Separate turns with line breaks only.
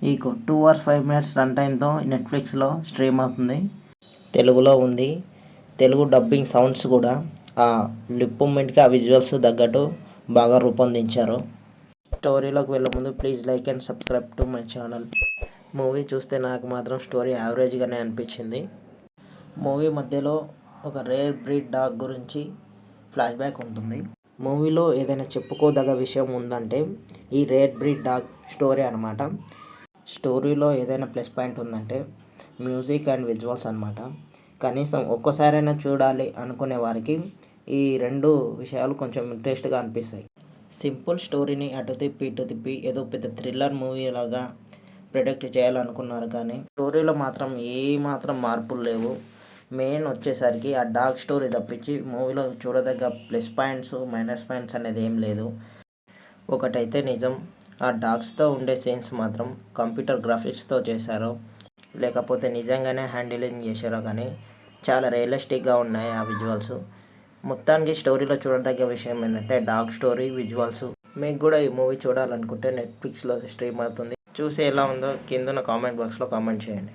ఈ 2 hours 5 minutes run టైంతో నెట్ఫ్లిక్స్లో stream అవుతుంది. తెలుగులో ఉంది. తెలుగు డబ్బింగ్ సౌండ్స్ కూడా ఆ లిప్ మూమెంట్కి ఆ విజువల్స్ తగ్గట్టు బాగా రూపొందించారు. స్టోరీలోకి వెళ్ళే ముందు please like and subscribe to my channel. Movie చూస్తే నాకు మాత్రం స్టోరీ యావరేజ్గానే అనిపించింది. మూవీ మధ్యలో ఒక రేర్ బ్రీడ్ డాగ్ గురించి ఫ్లాష్ బ్యాక్ ఉంటుంది. మూవీలో ఏదైనా చెప్పుకోదగ్గ విషయం ఉందంటే ఈ రేర్ బ్రీడ్ డాగ్ స్టోరీ అనమాట. స్టోరీలో ఏదైనా ప్లస్ పాయింట్ ఉందంటే మ్యూజిక్ అండ్ విజువల్స్ అనమాట. కనీసం ఒక్కసారైనా చూడాలి అనుకునే వారికి ఈ 2 విషయాలు కొంచెం ఇంట్రెస్ట్గా అనిపిస్తాయి. సింపుల్ స్టోరీని అటు తిప్పి ఇటు తిప్పి ఏదో పెద్ద థ్రిల్లర్ మూవీ లాగా ప్రొడక్ట్ చేయాలనుకున్నారు, కానీ స్టోరీలో మాత్రం ఏమాత్రం మార్పులు లేవు. మెయిన్ వచ్చేసరికి ఆ డాగ్ స్టోరీ తప్పించి మూవీలో చూడదగ్గ ప్లస్ పాయింట్స్ మైనస్ పాయింట్స్ అనేది ఏం లేదు. ఒకటైతే నిజం, ఆ డాగ్స్తో ఉండే సీన్స్ మాత్రం కంప్యూటర్ గ్రాఫిక్స్తో చేశారో లేకపోతే నిజంగానే హ్యాండిలింగ్ చేశారో కానీ చాలా రియలిస్టిక్గా ఉన్నాయి ఆ విజువల్స్. మొత్తానికి స్టోరీలో చూడదగ్గ విషయం ఏంటంటే డాగ్ స్టోరీ, విజువల్స్. మీకు కూడా ఈ మూవీ చూడాలనుకుంటే నెట్ఫ్లిక్స్లో స్ట్రీమ్ అవుతుంది. చూసి ఎలా ఉందో కింద కామెంట్ బాక్స్లో కామెంట్ చేయండి.